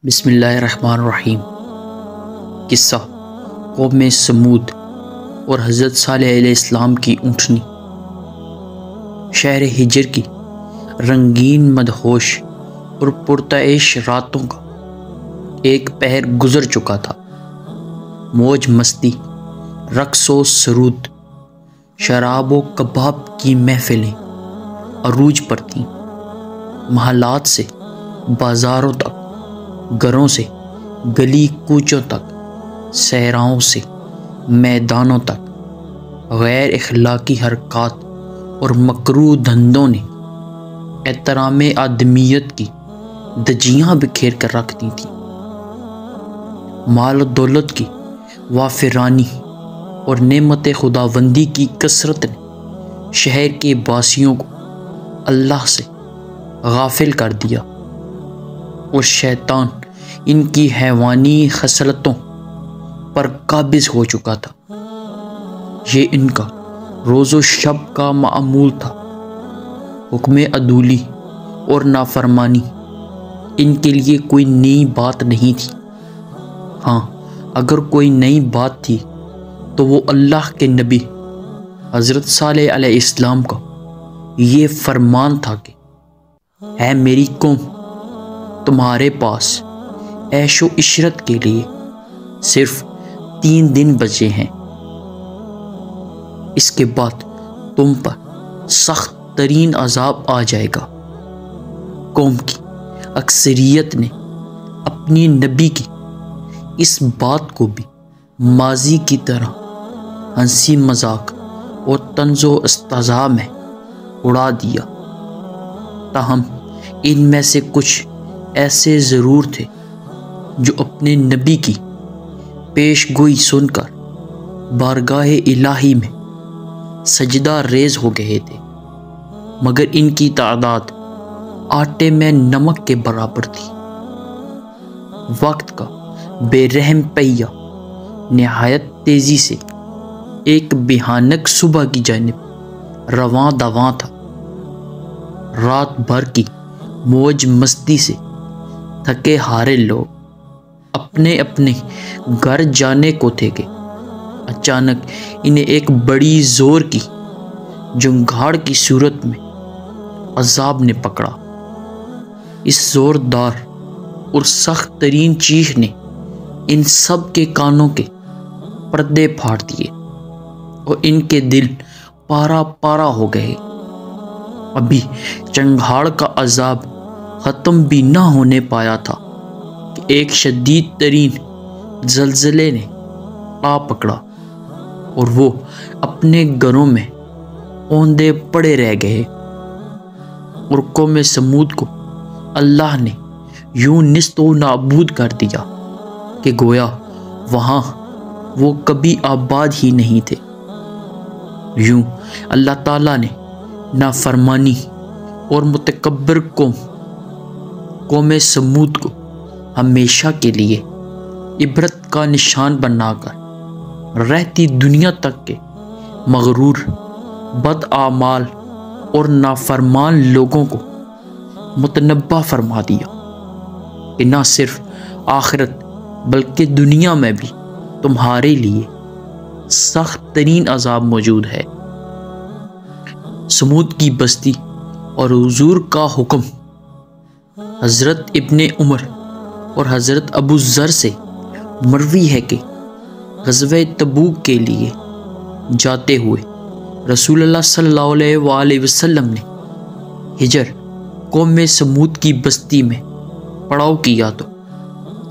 بسم اللہ الرحمن الرحیم۔ قصہ قوم سمود اور حضرت صالح علیہ السلام کی اونٹنی۔ شہر ہجر کی رنگین مدہوش اور پرتعیش راتوں کا ایک پہر گزر چکا تھا۔ موج مستی، رقص و سرود، شراب و کباب کی محفلیں عروج پر تھیں۔ محلات سے بازاروں تک، گھروں سے گلی کوچوں تک، صحراؤں سے میدانوں تک غیر اخلاقی حرکات اور مکروہ دھندوں نے احترام آدمیت کی دھجیاں بکھیر کر رکھ دی تھیں۔ مال و دولت کی وافرانی اور نعمت خداوندی کی کثرت نے شہر کے باسیوں کو اللہ سے غافل کر دیا، اور شیطان ان کی حیوانی خصلتوں پر قابض ہو چکا تھا۔ یہ ان کا روز و شب کا معمول تھا۔ حکم عدولی اور نافرمانی ان کے لیے کوئی نئی بات نہیں تھی۔ ہاں، اگر کوئی نئی بات تھی تو وہ اللہ کے نبی حضرت صالح علیہ السلام کا یہ فرمان تھا کہ اے میری قوم، تمہارے پاس عیش و عشرت کے لیے صرف 3 دن بچے ہیں۔ اس کے بعد تم پر سخت ترین عذاب آ جائے گا۔ قوم کی اکثریت نے اپنی نبی کی اس بات کو بھی ماضی کی طرح ہنسی مذاق اور طنز و استہزاء میں اڑا دیا۔ تاہم ان میں سے کچھ ایسے ضرور تھے جو اپنے نبی کی پیش گوئی سن کر بارگاہ الہی میں سجدہ ریز ہو گئے تھے، مگر ان کی تعداد آٹے میں نمک کے برابر تھی۔ وقت کا بے رحم پہیہ نہایت تیزی سے ایک بھیانک صبح کی جانب رواں دواں تھا۔ رات بھر کی موج مستی سے تھکے ہارے لوگ اپنے اپنے گھر جانے کو تھے کہ اچانک انہیں ایک بڑی زور کی جھنگھاڑ کی صورت میں عذاب نے پکڑا۔ اس زوردار اور سخت ترین چیخ نے ان سب کے کانوں کے پردے پھاڑ دیے اور ان کے دل پارا پارا ہو گئے۔ ابھی چنگھاڑ کا عذاب ختم بھی نہ ہونے پایا تھا کہ ایک شدید ترین زلزلے نے آ پکڑا اور وہ اپنے گھروں میں اوندے پڑے رہ گئے۔ اور قوم سمود کو اللہ نے یوں نیست و نابود کر دیا کہ گویا وہاں وہ کبھی آباد ہی نہیں تھے۔ یوں اللہ تعالیٰ نے نافرمانی اور متکبر قوم سمود کو ہمیشہ کے لیے عبرت کا نشان بنا کر رہتی دنیا تک کے مغرور، بد اعمال اور نافرمان لوگوں کو متنبہ فرما دیا کہ نہ صرف آخرت بلکہ دنیا میں بھی تمہارے لیے سخت ترین عذاب موجود ہے۔ سمود کی بستی اور حضور کا حکم حضرت ابن عمر اور حضرت ابو ذر سے مروی ہے کہ غزوہ تبوک کے لیے جاتے ہوئے رسول اللہ صلی اللہ علیہ وآلہ وسلم نے ہجر قوم سمود کی بستی میں پڑاؤ کیا تو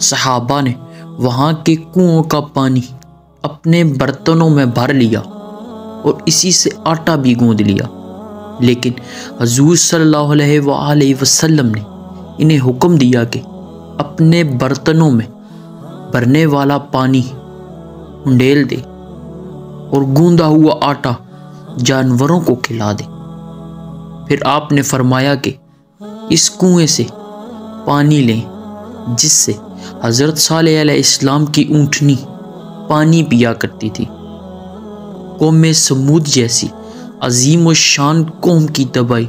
صحابہ نے وہاں کے کنووں کا پانی اپنے برتنوں میں بھر لیا اور اسی سے آٹا بھی گوندھ لیا، لیکن حضور صلی اللہ علیہ وآلہ وسلم نے انہیں حکم دیا کہ اپنے برتنوں میں بھرنے والا پانی انڈیل دے اور گوندا ہوا آٹا جانوروں کو کھلا دے۔ پھر آپ نے فرمایا کہ اس کنویں سے پانی لیں جس سے حضرت صالح علیہ السلام کی اونٹنی پانی پیا کرتی تھی۔ قوم سمود جیسی عظیم و شان قوم کی تباہی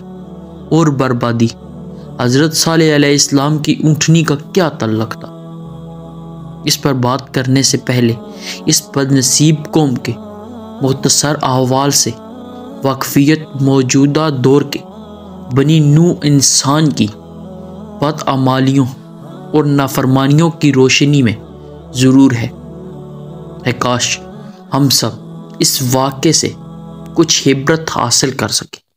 اور بربادی حضرت صالح علیہ السلام کی اونٹنی کا کیا تعلق تھا؟ اس پر بات کرنے سے پہلے اس بد نصیب قوم کے مختصر احوال سے واقفیت موجودہ دور کے بنی نوع انسان کی بدعمالیوں اور نافرمانیوں کی روشنی میں ضرور ہے۔ کاش ہم سب اس واقعے سے کچھ عبرت حاصل کر سکیں۔